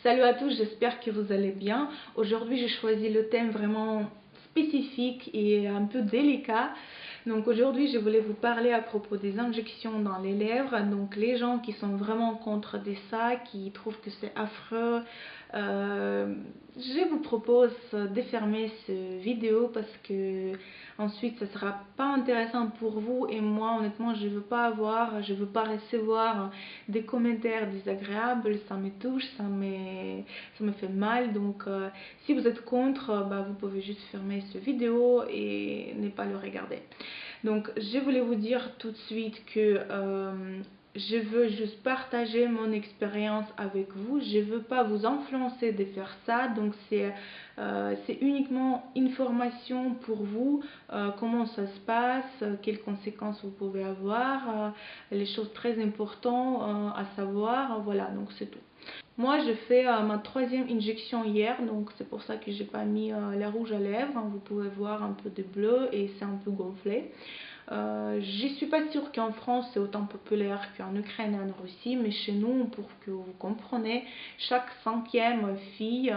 Salut à tous, j'espère que vous allez bien. Aujourd'hui, j'ai choisi le thème vraiment spécifique et un peu délicat. Donc aujourd'hui, je voulais vous parler à propos des injections dans les lèvres. Donc les gens qui sont vraiment contre ça, qui trouvent que c'est affreux, je vous propose de fermer cette vidéo parce que ensuite ça sera pas intéressant pour vous et moi honnêtement je veux pas recevoir des commentaires désagréables, ça me touche, ça me fait mal. Donc si vous êtes contre, vous pouvez juste fermer cette vidéo et ne pas le regarder. Donc je voulais vous dire tout de suite que je veux juste partager mon expérience avec vous. Je ne veux pas vous influencer de faire ça. Donc c'est uniquement une formation pour vous. Comment ça se passe, quelles conséquences vous pouvez avoir, les choses très importantes à savoir. Voilà, donc c'est tout. Moi, j'ai fait ma 3e injection hier, donc c'est pour ça que j'ai pas mis la rouge à lèvres. Vous pouvez voir un peu de bleu et c'est un peu gonflé. Je suis pas sûre qu'en France c'est autant populaire qu'en Ukraine et en Russie, mais chez nous, pour que vous compreniez, chaque 5e fille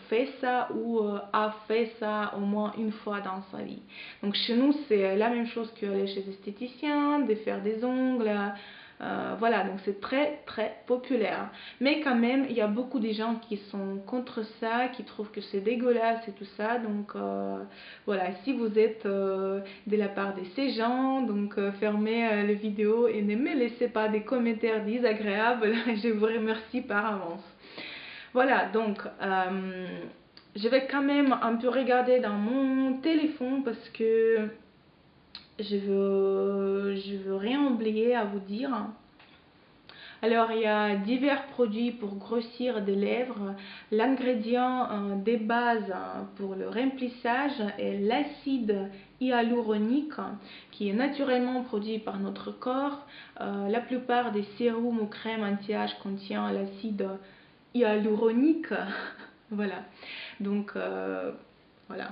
fait ça ou a fait ça au moins une fois dans sa vie. Donc chez nous, c'est la même chose qu'aller chez l'esthéticien, de faire des ongles. Voilà, donc c'est très populaire. Mais quand même, il y a beaucoup de gens qui sont contre ça, qui trouvent que c'est dégueulasse et tout ça. Donc voilà, si vous êtes de la part de ces gens, donc fermez la vidéo et ne me laissez pas des commentaires désagréables. Je vous remercie par avance. Voilà, donc je vais quand même un peu regarder dans mon téléphone parce que je veux rien oublier à vous dire. Alors, il y a divers produits pour grossir des lèvres. L'ingrédient de base pour le remplissage est l'acide hyaluronique qui est naturellement produit par notre corps. La plupart des sérums ou crèmes anti-âge contiennent l'acide hyaluronique. Voilà. Donc, voilà.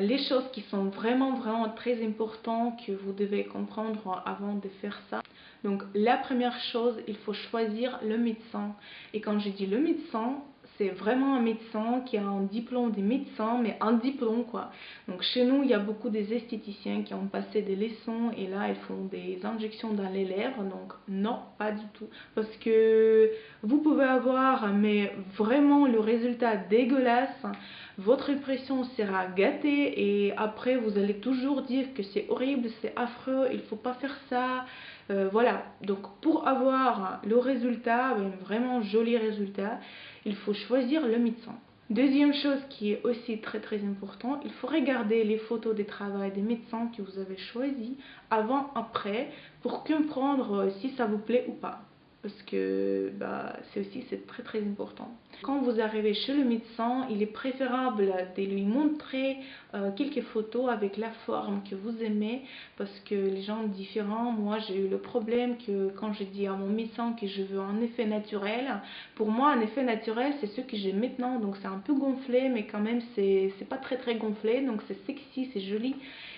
Les choses qui sont vraiment très importantes que vous devez comprendre avant de faire ça. Donc la première chose, il faut choisir le médecin. Et quand je dis le médecin, c'est vraiment un médecin qui a un diplôme de médecin, mais un diplôme quoi. Donc chez nous, il y a beaucoup des esthéticiens qui ont passé des leçons et là, ils font des injections dans les lèvres. Donc non, pas du tout. Parce que vous pouvez avoir, mais vraiment le résultat dégueulasse. Votre impression sera gâtée et après vous allez toujours dire que c'est horrible, c'est affreux, il ne faut pas faire ça. Voilà, donc pour avoir le résultat, vraiment joli résultat, il faut choisir le médecin. Deuxième chose qui est aussi très important, il faut regarder les photos des travaux des médecins que vous avez choisis avant, après, pour comprendre si ça vous plaît ou pas. Parce que c'est très important. Quand vous arrivez chez le médecin, il est préférable de lui montrer quelques photos avec la forme que vous aimez parce que les gens sont différents. Moi, j'ai eu le problème que quand je dis à mon médecin que je veux un effet naturel, pour moi, un effet naturel, c'est ce que j'ai maintenant. Donc, c'est un peu gonflé, mais quand même, c'est pas très gonflé. Donc, c'est sexy, c'est joli.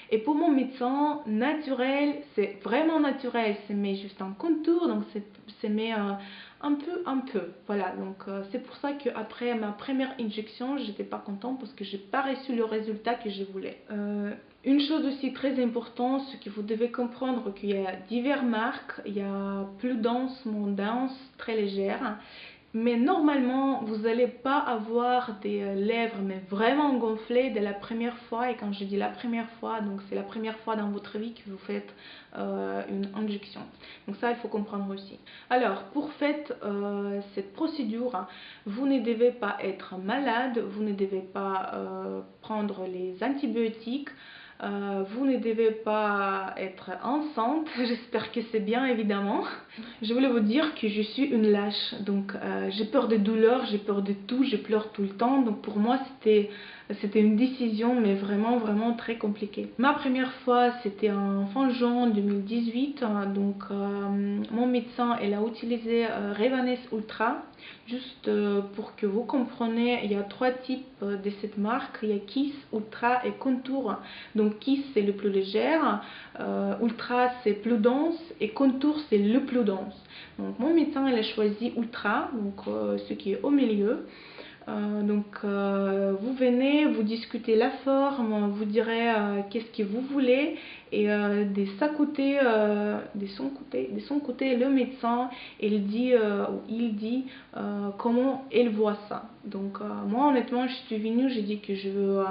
Et pour mon médecin, naturel, c'est vraiment naturel. C'est mais juste un contour, donc c'est mais un peu. Voilà, donc c'est pour ça qu'après ma première injection, j'étais pas contente parce que j'ai pas reçu le résultat que je voulais. Une chose aussi très importante, c'est que vous devez comprendre qu'il y a diverses marques, il y a plus dense, moins dense, très légère. Mais normalement, vous n'allez pas avoir des lèvres mais vraiment gonflées dès la première fois. Et quand je dis la première fois, donc c'est la première fois dans votre vie que vous faites une injection. Donc ça, il faut comprendre aussi. Alors, pour faire cette procédure, vous ne devez pas être malade, vous ne devez pas prendre les antibiotiques. Vous ne devez pas être enceinte, j'espère que c'est bien évidemment. Je voulais vous dire que je suis une lâche, donc j'ai peur des douleurs, j'ai peur de tout, je pleure tout le temps. Donc pour moi c'était une décision mais vraiment très compliquée. Ma première fois c'était en fin juin 2018, donc mon médecin elle a utilisé Revanese Ultra. Juste pour que vous compreniez, il y a 3 types de cette marque, il y a Kiss, Ultra et Contour. Donc Donc Kiss c'est le plus léger, Ultra c'est plus dense et Contour c'est le plus dense. Donc mon médecin elle a choisi Ultra, donc ce qui est au milieu. Vous venez, vous discutez la forme, vous direz qu'est-ce que vous voulez et de son côté, le médecin il dit comment il voit ça. Donc moi honnêtement je suis venue, j'ai dit que je veux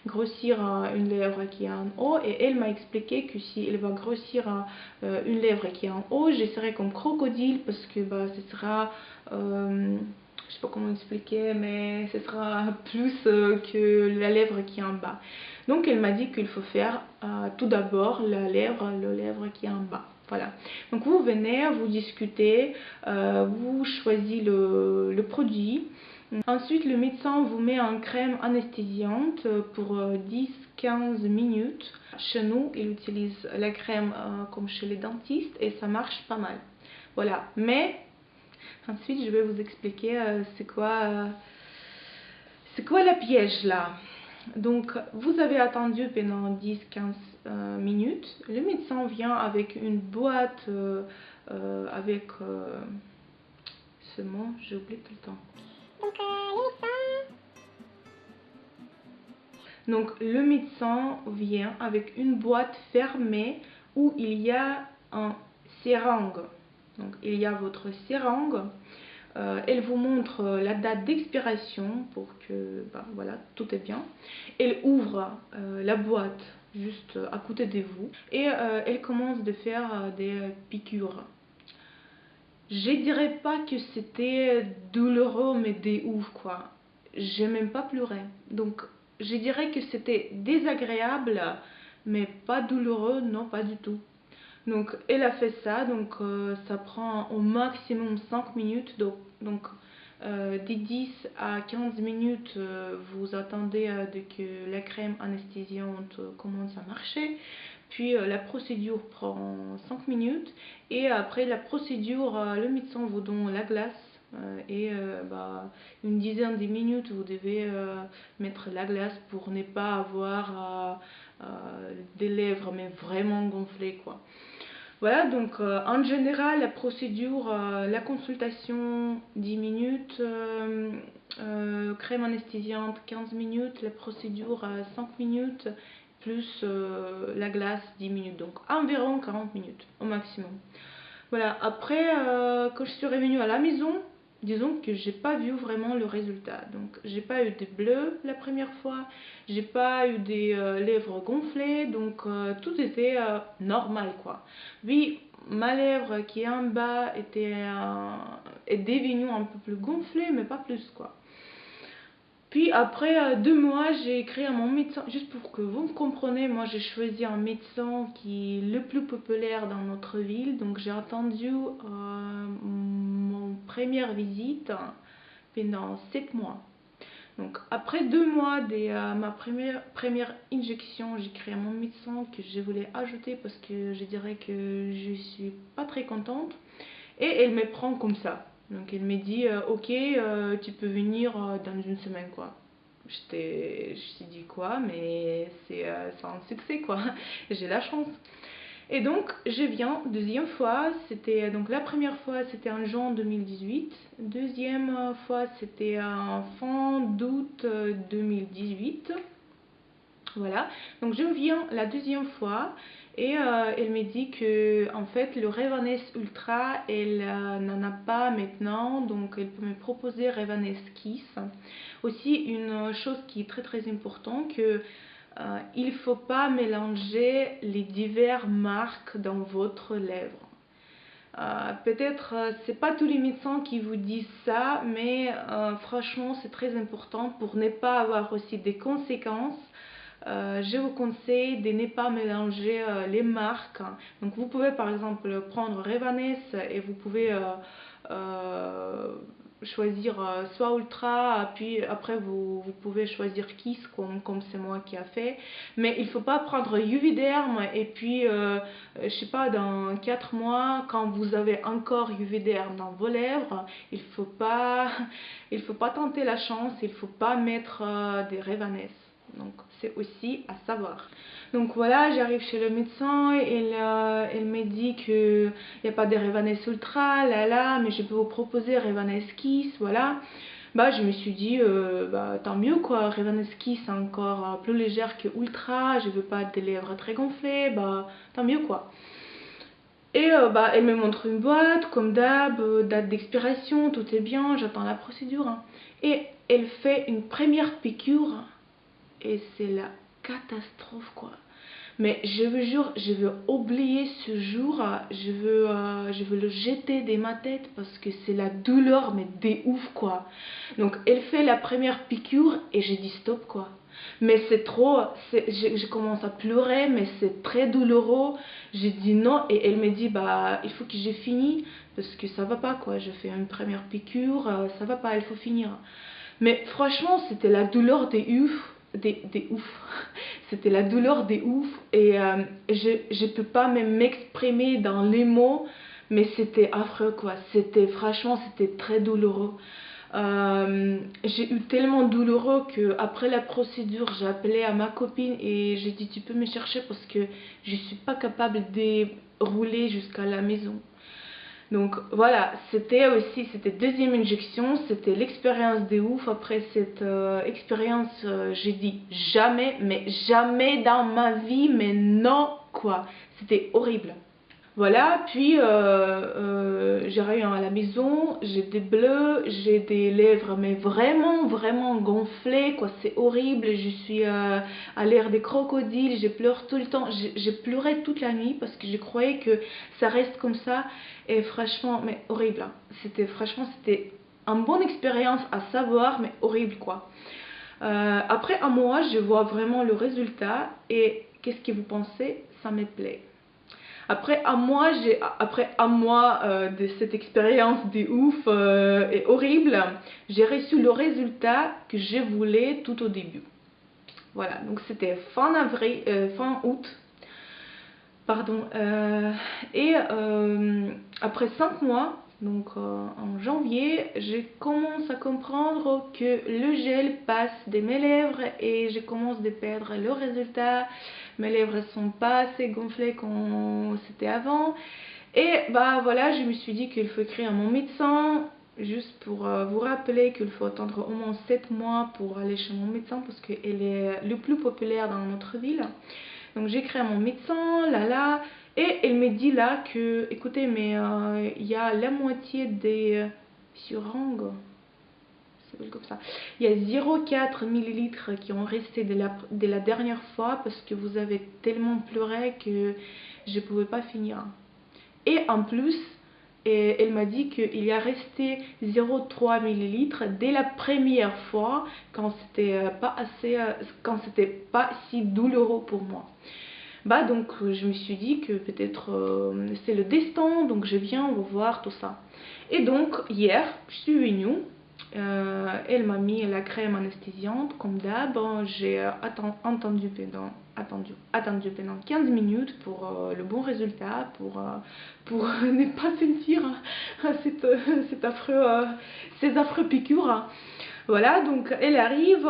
grossir une lèvre qui est en haut et elle m'a expliqué que si elle va grossir une lèvre qui est en haut, j'essaierai comme crocodile parce que ce sera je sais pas comment expliquer, mais ce sera plus que la lèvre qui est en bas. Donc elle m'a dit qu'il faut faire tout d'abord la lèvre qui est en bas. Voilà. Donc vous venez, vous discutez, vous choisissez le produit. Ensuite le médecin vous met en crème anesthésiante pour 10-15 minutes. Chez nous, il utilise la crème comme chez les dentistes et ça marche pas mal. Voilà. Mais ensuite, je vais vous expliquer c'est quoi la piège là. Donc, vous avez attendu pendant 10-15 minutes. Le médecin vient avec une boîte avec ce mot, j'ai oublié tout le temps. Donc, le médecin vient avec une boîte fermée où il y a un seringue. Donc il y a votre seringue, elle vous montre la date d'expiration pour que voilà, tout est bien. Elle ouvre la boîte juste à côté de vous et elle commence de faire des piqûres. Je dirais pas que c'était douloureux mais des ouf quoi. J'ai même pas pleuré. Donc je dirais que c'était désagréable mais pas douloureux, non pas du tout. Donc elle a fait ça, donc ça prend au maximum 5 minutes, donc des 10 à 15 minutes vous attendez que la crème anesthésiante commence à marcher, puis la procédure prend 5 minutes et après la procédure le médecin vous donne la glace et une dizaine de minutes vous devez mettre la glace pour ne pas avoir des lèvres mais vraiment gonflées quoi. Voilà, donc en général, la procédure, la consultation 10 minutes, crème anesthésiante 15 minutes, la procédure 5 minutes, plus la glace 10 minutes, donc environ 40 minutes au maximum. Voilà, après, quand je suis revenue à la maison, disons que j'ai pas vu vraiment le résultat. Donc j'ai pas eu des bleus la première fois, j'ai pas eu des lèvres gonflées, donc tout était normal quoi. Oui, ma lèvre qui est en bas est devenue un peu plus gonflée, mais pas plus quoi. Puis après 2 mois, j'ai écrit à mon médecin, juste pour que vous me compreniez, moi j'ai choisi un médecin qui est le plus populaire dans notre ville, donc j'ai attendu mon première visite pendant 7 mois. Donc après 2 mois de ma première injection, j'ai écrit à mon médecin que je voulais ajouter parce que je dirais que je suis pas très contente et elle me prend comme ça. Donc elle me dit ok tu peux venir dans une semaine quoi. Je me suis dit quoi mais c'est un succès quoi. J'ai la chance. Et donc je viens deuxième fois, c'était donc la première fois c'était en juin 2018, deuxième fois c'était en fin d'août 2018. Voilà, donc je viens la deuxième fois et elle me dit que en fait le Revanesse Ultra elle n'en a pas maintenant, donc elle peut me proposer Revanesse Kiss. Aussi une chose qui est très importante que il ne faut pas mélanger les diverses marques dans votre lèvre. Peut-être c'est pas tous les médecins qui vous disent ça, mais franchement c'est très important pour ne pas avoir aussi des conséquences. Je vous conseille de ne pas mélanger les marques. Donc vous pouvez par exemple prendre Revanesse et vous pouvez choisir soit Ultra, puis après vous pouvez choisir Kiss comme c'est moi qui a fait. Mais il ne faut pas prendre Juvederm et puis je sais pas dans 4 mois quand vous avez encore Juvederm dans vos lèvres, il faut pas tenter la chance, il faut pas mettre des Revanesse. Donc c'est aussi à savoir. Donc voilà, j'arrive chez le médecin, elle me dit qu'il n'y a pas de Revanesse Ultra, mais je peux vous proposer Revanesse Kiss, voilà. Bah je me suis dit, bah tant mieux quoi, Revanesse Kiss c'est encore plus légère que Ultra, je veux pas des lèvres très gonflées, bah tant mieux quoi. Et bah elle me montre une boîte, comme d'hab, date d'expiration, tout est bien, j'attends la procédure. Hein. Et elle fait une première piqûre, et c'est la catastrophe quoi. Mais je vous jure, je veux oublier ce jour, je veux le jeter de ma tête parce que c'est la douleur, mais des ouf quoi. Donc elle fait la première piqûre et j'ai dit stop quoi. Mais c'est trop, je commence à pleurer, mais c'est très douloureux. J'ai dit non et elle me dit bah il faut que j'ai fini parce que ça va pas quoi. Je fais une première piqûre, ça va pas, il faut finir. Mais franchement, c'était la douleur des ouf. Des ouf. C'était la douleur des ouf. Et je peux pas même m'exprimer dans les mots. Mais c'était affreux quoi. Franchement, c'était très douloureux. J'ai eu tellement douloureux que après la procédure, j'ai appelé à ma copine et j'ai dit tu peux me chercher parce que je suis pas capable de rouler jusqu'à la maison. Donc voilà, c'était deuxième injection, c'était l'expérience de ouf. Après cette expérience, j'ai dit jamais, mais jamais dans ma vie, mais non quoi, c'était horrible. Voilà, puis j'arrive à la maison, j'ai des bleus, j'ai des lèvres mais vraiment vraiment gonflées quoi, c'est horrible, je suis à l'air des crocodiles, je pleure tout le temps, j'ai pleuré toute la nuit parce que je croyais que ça reste comme ça et franchement, mais horrible, hein. C'était une bonne expérience à savoir mais horrible quoi. Après un mois, je vois vraiment le résultat et qu'est-ce que vous pensez? Ça me plaît. Après un mois de cette expérience de ouf et horrible, j'ai reçu le résultat que je voulais tout au début. Voilà, donc c'était fin août, pardon. Et après 5 mois, donc en janvier, je commence à comprendre que le gel passe de mes lèvres et je commence à perdre le résultat. Mes lèvres sont pas assez gonflées comme c'était avant. Et bah voilà, je me suis dit qu'il faut écrire à mon médecin, juste pour vous rappeler qu'il faut attendre au moins 7 mois pour aller chez mon médecin parce qu'elle est le plus populaire dans notre ville. Donc j'écris à mon médecin, et elle me dit là que, écoutez, mais il y a la moitié des seringues, c'est comme ça. Il y a 0,4 millilitres qui ont resté de la dernière fois parce que vous avez tellement pleuré que je ne pouvais pas finir. Et en plus, elle m'a dit qu'il y a resté 0,3 millilitres dès la première fois quand c'était pas si douloureux pour moi. Bah donc je me suis dit que peut-être c'est le destin, donc je viens revoir tout ça. Et donc hier, je suis venue, elle m'a mis la crème anesthésiante comme d'hab, j'ai attendu pendant 15 minutes pour le bon résultat, pour ne pas sentir ces affreux piqûres. Voilà, donc elle arrive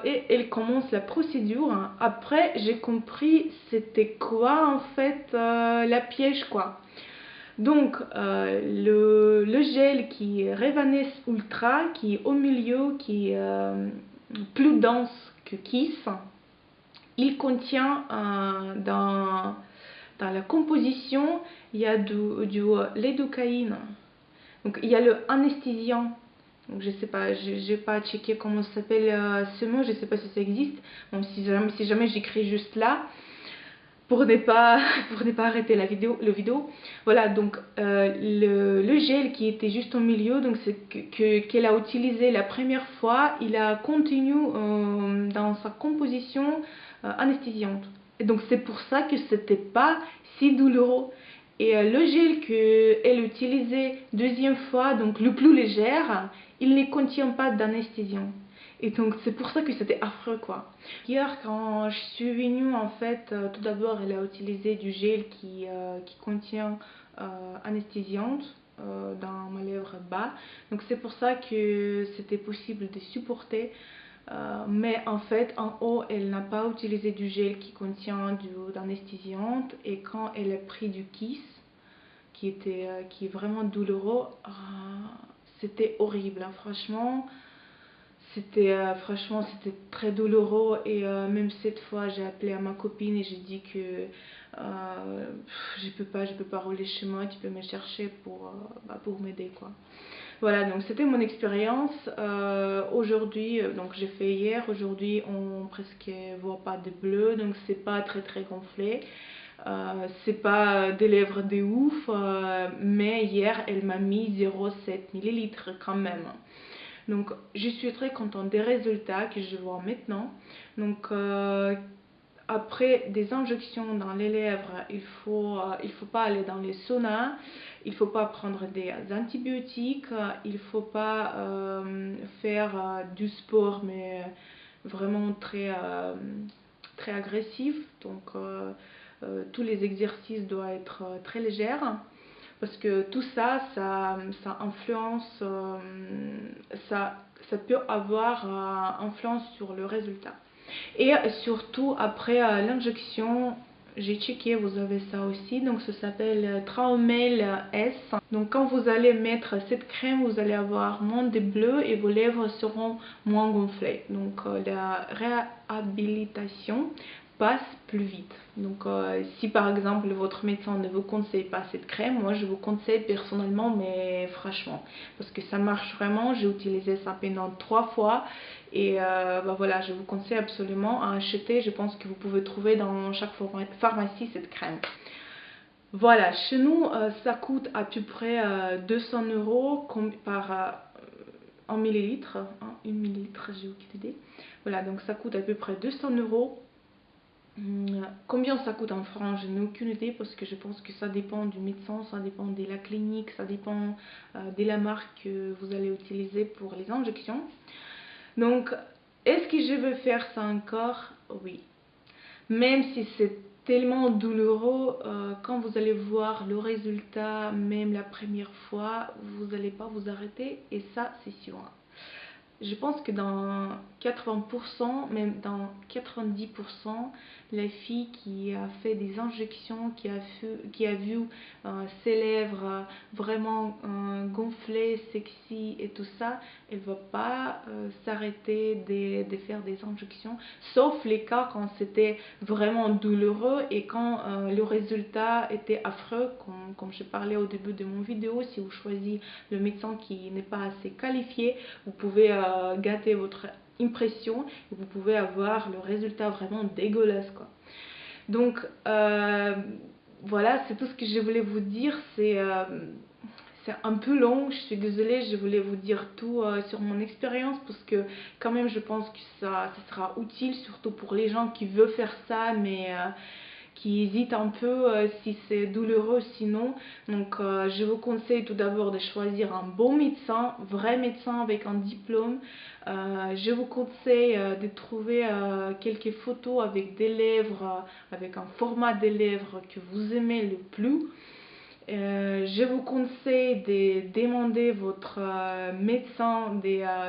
et elle commence la procédure. Après, j'ai compris c'était quoi en fait la piège quoi. Donc le gel qui est Revanesse Ultra, qui est au milieu, qui est plus dense que Kiss, il contient dans la composition, il y a du lidocaïne. Donc il y a le anesthésiant. Donc je sais pas, j'ai pas checké comment ça s'appelle ce mot, je sais pas si ça existe. Bon, si jamais j'écris juste là pour ne pas arrêter la vidéo. Voilà, donc le gel qui était juste au milieu, donc c'est qu'elle a utilisé la première fois, il a continué dans sa composition anesthésiante. Et donc c'est pour ça que c'était pas si douloureux. Et le gel qu'elle utilisait deuxième fois, donc le plus léger, il ne contient pas d'anesthésiant. Et donc c'est pour ça que c'était affreux quoi. Hier quand je suis venue en fait, tout d'abord elle a utilisé du gel qui contient anesthésiante dans ma lèvre bas. Donc c'est pour ça que c'était possible de supporter Mais en fait en haut elle n'a pas utilisé du gel qui contient d'anesthésiante, et quand elle a pris du kiss qui est vraiment douloureux, c'était horrible, hein, franchement. C'était très douloureux, et même cette fois j'ai appelé à ma copine et j'ai dit que je peux pas rouler chez moi, tu peux me chercher pour m'aider quoi. Voilà, donc c'était mon expérience. Aujourd'hui, donc j'ai fait hier, aujourd'hui on presque voit pas de bleu, donc c'est pas très gonflé. C'est pas des lèvres de ouf, mais hier elle m'a mis 0,7 millilitres quand même. Donc je suis très contente des résultats que je vois maintenant. Donc après des injections dans les lèvres, il faut pas aller dans les saunas, il faut pas prendre des antibiotiques, il faut pas faire du sport, mais vraiment très agressif. Donc tous les exercices doivent être très légers, parce que tout ça, ça influence, ça peut avoir influence sur le résultat. Et surtout après l'injection, j'ai checké, vous avez ça aussi, donc ça s'appelle Traumel S. Donc quand vous allez mettre cette crème, vous allez avoir moins de bleu et vos lèvres seront moins gonflées. Donc la réhabilitation passe plus vite. Donc si par exemple votre médecin ne vous conseille pas cette crème, moi je vous conseille personnellement, mais franchement, parce que ça marche vraiment. J'ai utilisé ça pendant 3 fois, et voilà, je vous conseille absolument à acheter. Je pense que vous pouvez trouver dans chaque pharmacie cette crème. Voilà, chez nous ça coûte à peu près 200 € par 1 millilitre, hein, 1 millilitre, j'ai aucune idée. Voilà, donc ça coûte à peu près 200 €. Combien ça coûte en France, je n'ai aucune idée, parce que je pense que ça dépend du médecin, ça dépend de la clinique, ça dépend de la marque que vous allez utiliser pour les injections. Donc, est-ce que je veux faire ça encore? Oui. Même si c'est tellement douloureux, quand vous allez voir le résultat, même la première fois, vous n'allez pas vous arrêter, et ça, c'est sûr. Je pense que dans 80%, même dans 90%, la fille qui a fait des injections, qui a vu ses lèvres vraiment gonflées, sexy et tout ça, elle ne va pas s'arrêter de faire des injections, sauf les cas quand c'était vraiment douloureux et quand le résultat était affreux, comme je parlais au début de mon vidéo. Si vous choisissez le médecin qui n'est pas assez qualifié, vous pouvez gâter votre impression et vous pouvez avoir le résultat vraiment dégueulasse quoi. Donc voilà, c'est tout ce que je voulais vous dire. C'est un peu long, je suis désolée, je voulais vous dire tout sur mon expérience, parce que quand même je pense que ça sera utile, surtout pour les gens qui veulent faire ça, mais qui hésitent un peu si c'est douloureux sinon. Donc je vous conseille tout d'abord de choisir un bon médecin, vrai médecin avec un diplôme. Je vous conseille de trouver quelques photos avec des lèvres, avec un format des lèvres que vous aimez le plus. Je vous conseille de demander votre médecin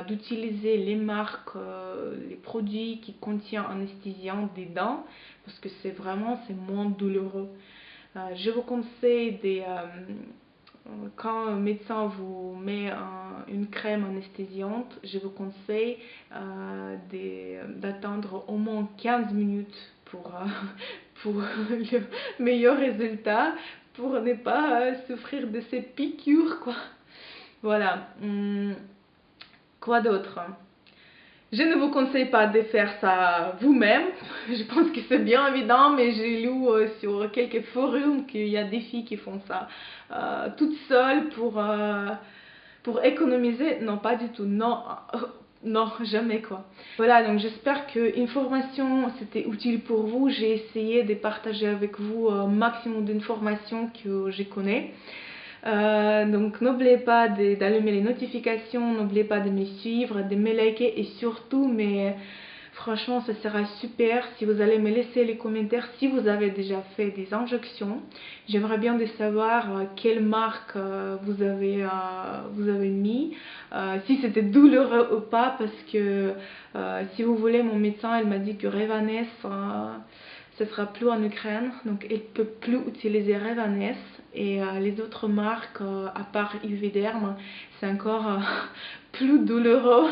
d'utiliser les marques, les produits qui contiennent anesthésiant des dents, parce que c'est moins douloureux. Je vous conseille quand un médecin vous met une crème anesthésiante, je vous conseille d'attendre au moins 15 minutes pour le meilleur résultat, pour ne pas souffrir de ces piqûres quoi. Voilà. Quoi d'autre? Je ne vous conseille pas de faire ça vous-même. Je pense que c'est bien évident, mais j'ai lu sur quelques forums qu'il y a des filles qui font ça toutes seules pour économiser. Non, pas du tout. Non, non, jamais quoi. Voilà, donc j'espère que l'information c'était utile pour vous. J'ai essayé de partager avec vous un maximum d'informations que je connais. Donc n'oubliez pas d'allumer les notifications, n'oubliez pas de me suivre, de me liker, et surtout Franchement, ça sera super si vous allez me laisser les commentaires si vous avez déjà fait des injections. J'aimerais bien de savoir quelle marque vous avez mis, si c'était douloureux ou pas, parce que si vous voulez, mon médecin elle m'a dit que Revanesse ce sera plus en Ukraine, donc elle peut plus utiliser Revanesse, et les autres marques à part Uviderm c'est encore plus douloureux,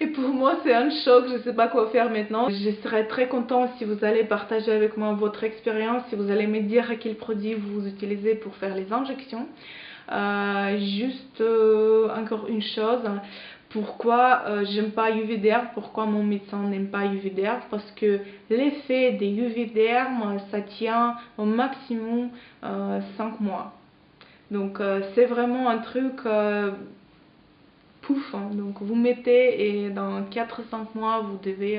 et pour moi c'est un choc, je sais pas quoi faire maintenant. Je serais très contente si vous allez partager avec moi votre expérience, si vous allez me dire quels produits vous utilisez pour faire les injections. Encore une chose, pourquoi j'aime pas UV-Derm, pourquoi mon médecin n'aime pas UV-Derm, parce que l'effet des UV-Derm ça tient au maximum 5 mois. Donc c'est vraiment un truc pouf, hein. Donc vous mettez et dans 4-5 mois vous devez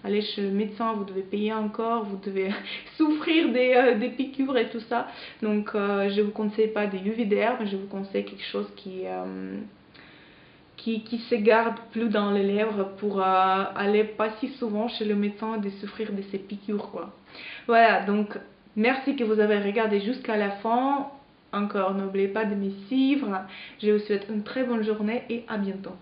aller chez le médecin, vous devez payer encore, vous devez souffrir des piqûres et tout ça. Donc je vous conseille pas des UV-Derm, je vous conseille quelque chose qui se garde plus dans les lèvres pour aller pas si souvent chez le médecin de souffrir de ces piqûres quoi. Voilà, donc merci que vous avez regardé jusqu'à la fin. Encore, n'oubliez pas de me suivre. Je vous souhaite une très bonne journée et à bientôt.